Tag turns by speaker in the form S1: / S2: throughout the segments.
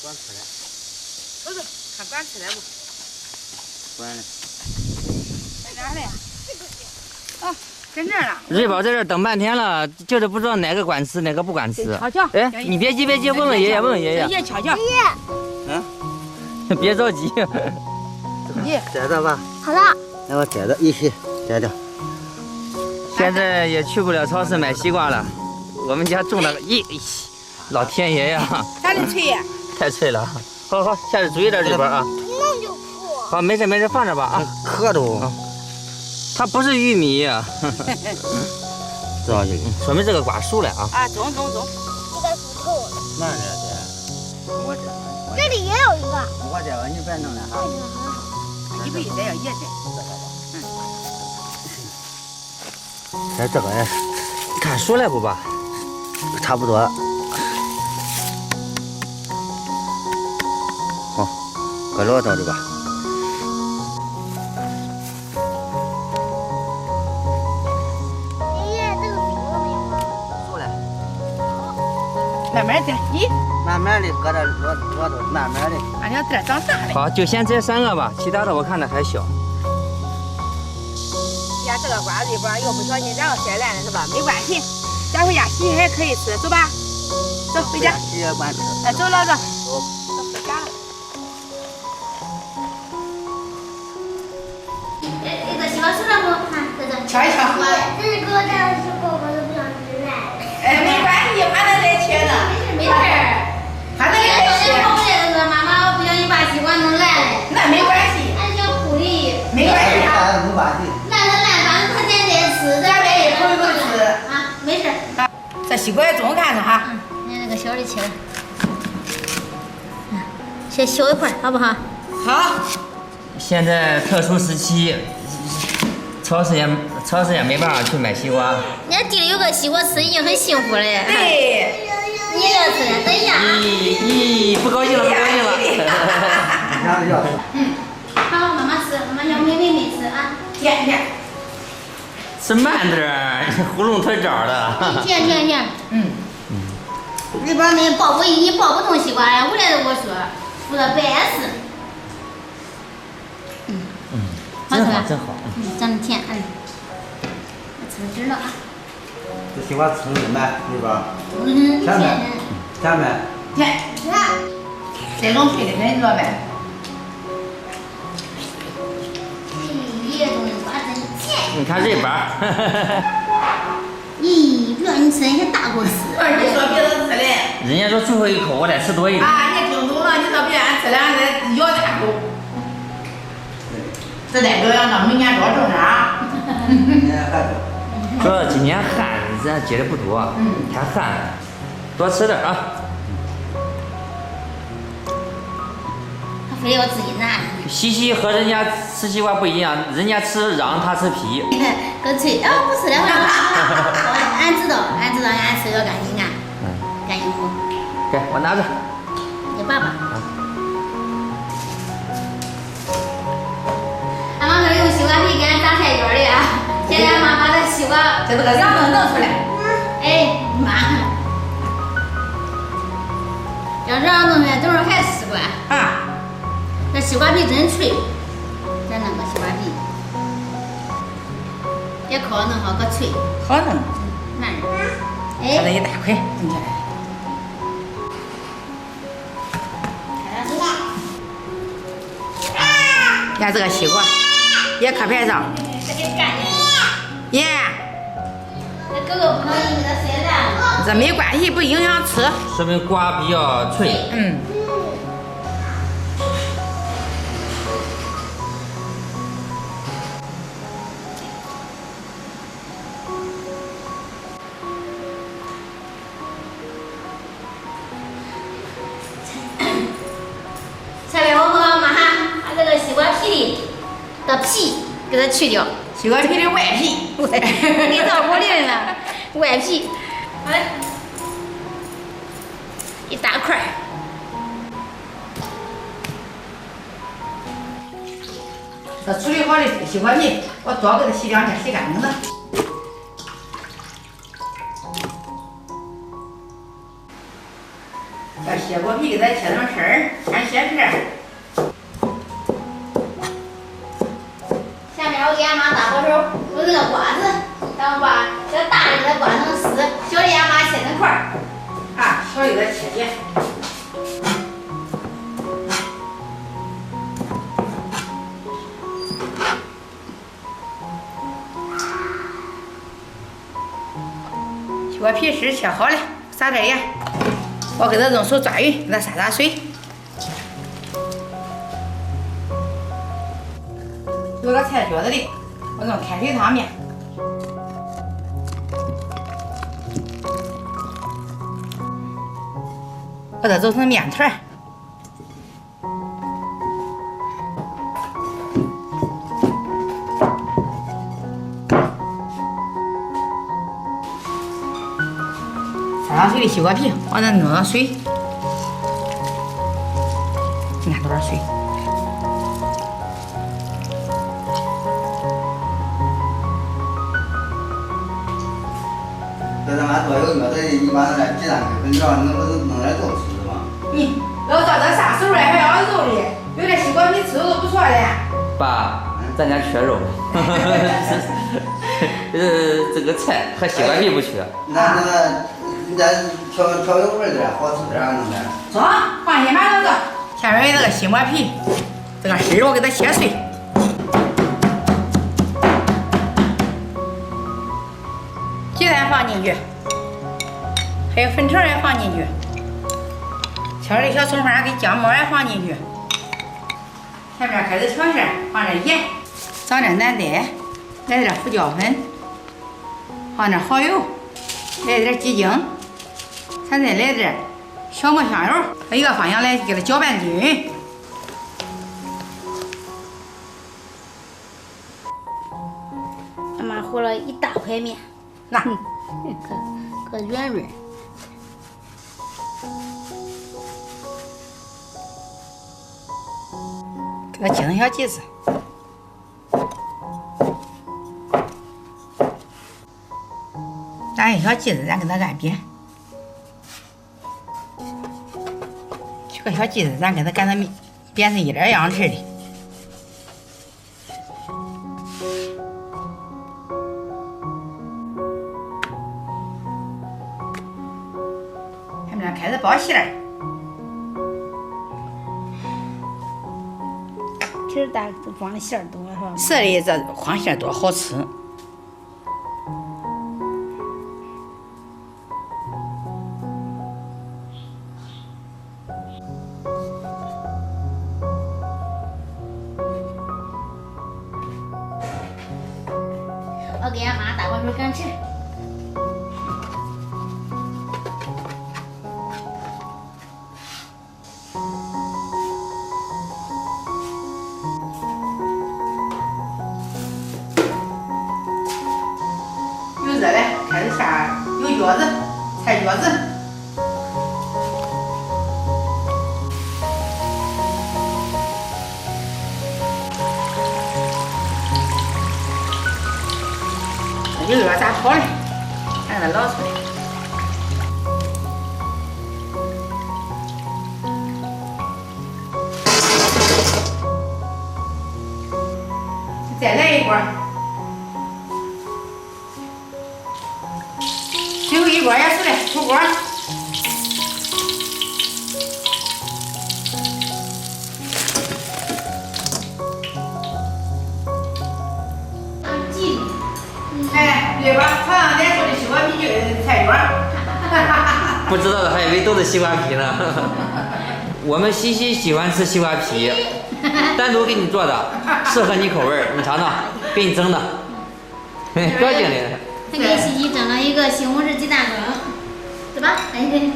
S1: 管吃了。
S2: 走走，看管吃了不？
S1: 管了。
S2: 在哪里？啊，在这儿了。
S3: 瑞宝在这儿等半天了，就是不知道哪个管吃，哪个不管吃。
S2: 瞧瞧。
S3: 哎，你别急，别急，问问爷爷，问问爷爷。
S2: 爷爷瞧瞧。爷爷。
S1: 嗯。
S3: 别着急。
S2: 爷。
S1: 摘着吧。
S4: 好了。
S1: 那我摘着一起摘着。
S3: 现在也去不了超市买西瓜了，我们家种了个老天爷呀！
S2: 咋的脆呀？
S3: 太脆了。好好，下次注意点里边啊。
S4: 弄就破。
S3: 好，没事没事，放着吧啊。
S1: 磕着。
S3: 它不是玉米。
S1: 这样就
S3: 说明这个瓜熟了啊。
S2: 啊，中。
S4: 这个熟透了。
S1: 慢点摘。我摘。
S4: 这里也有一个。
S1: 我摘吧，你别弄了哈。
S2: 你不一摘要也摘。
S1: 摘这个呀，
S3: 看熟了不吧？
S1: 差不多。好，搁老道的吧。
S4: 爷爷，这个熟了没有？
S1: 熟了。
S2: 慢慢摘。咦？
S1: 慢慢的搁这老道，慢慢的。
S2: 俺家这长大了。
S3: 好，就先摘3个吧，其他的我看着还小。
S2: 呀，这个瓜里边又不小心然后摘烂了是吧？没关系，咱回家洗还可以吃，走吧。走回家。
S1: 洗也管吃。
S2: 哎，走老子。
S1: 走。
S2: 走回家了。
S4: 哎，这个西瓜熟了不？看这个。
S2: 瞧一瞧。
S4: 这是给我带的时候，我都不想吃了。
S2: 哎，没关系，还能再切呢。
S4: 没事儿。
S2: 还能再切。
S4: 跑回来的时候，妈妈，我不小心把西瓜弄烂了。
S2: 那没关系。
S4: 俺想哭的。
S2: 没关系啊。
S1: 没关系。
S4: 烂了烂，反正他现在吃，
S2: 咱们一口一口吃。
S4: 啊，没事。
S2: 这西瓜也中看着哈。
S4: 你看那个小的切了，先削一块，好不好？
S2: 好。
S3: 现在特殊时期，超市也没办法去买西瓜。
S4: 人家地里有个西瓜吃，已经很幸福了。
S2: 对。
S4: 你也要吃，等一下。
S3: 不高兴了，不高兴了。
S4: 好，妈妈吃，妈妈要妹吃啊。
S2: 甜。
S3: 吃慢点儿，囫囵吞枣的。
S4: 甜。里边那抱不一，你抱不动西瓜呀，回来都给我说，我说白吃。
S3: 真好，真好。
S4: 长得甜，我吃了汁了啊。
S1: 这西瓜吃的慢，里边。
S4: 甜
S1: 没？甜没？
S2: 甜。这种脆的很，知道呗？
S4: 咦，这种瓜真甜。
S3: 你看这把。
S4: 咦，不让你吃，你还大口吃。
S2: 你说别人吃嘞。
S3: 人家说最后一口我得吃多一点。
S2: 啊，你听懂了？你说别人吃了，俺再咬大口。这代表要到明年多挣点儿。
S3: 主要今年旱，咱结的不多，太旱了，多吃点啊。
S4: 他非要自己拿。
S3: 西西和人家吃西瓜不一样，人家吃瓤，他吃皮。
S4: 更脆，哦，不吃了，俺知道，俺吃要干净啊，干净不？
S3: 给我拿着。
S4: 你爸爸。俺妈说用西瓜皮给俺炸菜卷的啊，现在俺妈把这西瓜
S2: 这个瓤能弄出来。
S4: 哎妈，要瓤弄出来，等会儿还吃不完。
S2: 啊。
S4: 这西瓜皮真脆，咱弄个西瓜皮，也烤弄好可脆。
S2: 好弄。
S4: 慢点。
S2: 这了一大块，进去了。看这个西瓜，也刻牌上。
S4: 这给干净。
S2: 耶。
S4: 那哥哥不能给它塞烂。
S2: 这没关系，不影响吃。
S3: 说明瓜比较脆。
S4: 下面我和妈哈把这个西瓜皮的皮给它去掉，
S2: 西瓜皮的外皮。
S4: 给造果粒呢，外皮。好嘞，一大块。
S2: 这处理好的西瓜皮，我多给它洗2天，洗干净了。把西瓜皮给它切成丝儿，先切片。
S4: 下面我给俺妈大火手用那个刮子，然后把这大的给它刮成丝，小的俺妈切成块儿。
S2: 啊，小的给它切切。西瓜皮丝切好了，撒点盐，我给它用手抓匀，给它撒撒水。有个菜脚子里，我用开水烫面。把它揉成面团儿。撒上水的西瓜皮，往那弄上水，你看多少水？
S1: 这他妈多有没得？你把那鸡蛋给你知道，弄来肉吃的嘛？
S2: 你要照这啥时候来还要肉的？有点西瓜皮吃都不错的。
S3: 爸，咱家缺肉。这个菜和西瓜皮不缺。
S1: 你再调有味点，好吃点弄点。
S2: 走，放心马上走。下面有这个西瓜皮，这个丝我给它切碎。鸡蛋放进去，还有粉条也放进去，切的小葱花跟姜末也放进去。下面开始调馅，放点盐，长点南带，来点胡椒粉，放点蚝油，来点鸡精，咱再来点小磨香油，一个方向来给它搅拌均。
S4: 俺妈和了一大块面，
S2: 那
S4: 可圆润。
S2: 给它切成小剂子。打一小剂子，咱给它按扁。取个小剂子，咱给它擀成扁成一点样式的。下面开始包馅儿。
S4: 其实大装的馅儿多是吧？
S2: 是的，这黄馅儿多好吃。
S4: 我给俺妈大火手擀皮。
S2: 有热了，开始下有饺子，菜饺子。油要炸好了，咱给它捞出来。再来一锅。最后一锅也出来，出锅。
S4: 记
S2: 哎，对吧？尝尝咱做的西瓜皮就是菜卷。
S3: 不知道的还以为都是西瓜皮呢。我们西西喜欢吃西瓜皮，单独给你做的，适合你口味儿，你尝尝，给你蒸的，高兴的。
S4: 他给西西蒸了一个西红柿鸡蛋羹，对吧？赶紧，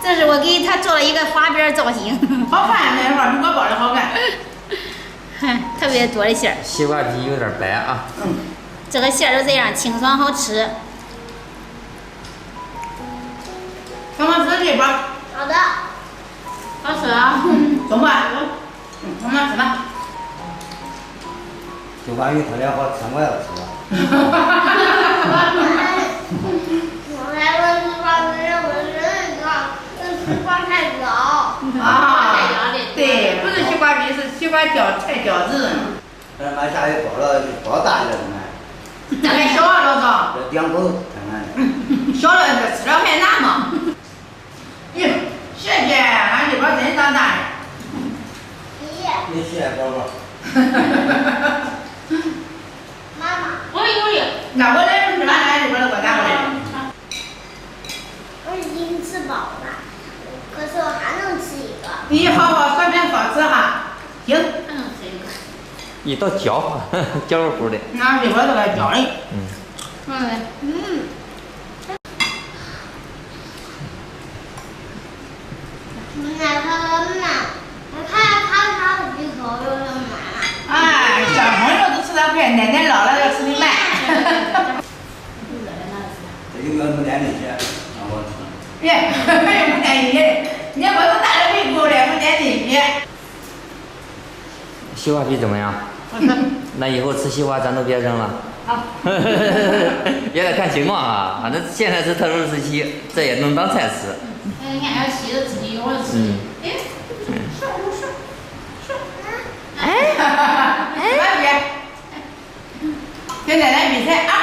S4: 这是我给他做了一个花边造型，
S2: 好看那块米糕包的好看。
S4: 特别多的馅儿。
S3: 西瓜皮有点白啊。
S4: 这个馅儿就这样清爽好吃。
S2: 小妈吃这包。
S4: 好的，好吃啊。
S2: 中吧，小妈吃吧。
S1: 就把鱼特别好吃，我要吃了。
S4: 我来我是把这我是一个，
S2: 啊，对，不是西瓜皮，是西瓜菜饺子。
S1: 这买下去包大一点的买。
S2: 咱们小了老
S1: 这两口看看。
S2: 小了吃了还难嘛？哟，谢谢，俺这边真长大了。
S1: 你谢谢宝宝。
S4: 妈妈，我有。
S2: 那我来吃饭，俺这边给我拿过来。
S4: 我已经吃饱了，可是我还能吃一个。
S2: 你好好说点好吃哈，行。
S4: 还能吃一个。
S3: 一道嚼，嚼乎的。
S2: 俺这边都来嚼嘞。
S4: 奶泡妈，我看他的鼻头有点麻了。
S2: 哎，小朋友都吃得快，奶奶老了要吃的慢。
S1: 这有没点进去，让我吃。
S2: 耶，没点进去，你我都大了胃口了，没点进去。
S3: 西瓜皮怎么样？那以后吃西瓜咱都别扔了。
S2: 好。
S3: 也得看情况啊，反正现在是特殊时期，这也能当菜吃。
S4: 你看要洗了自己一会儿吃。
S2: 哎，跟奶奶比赛啊！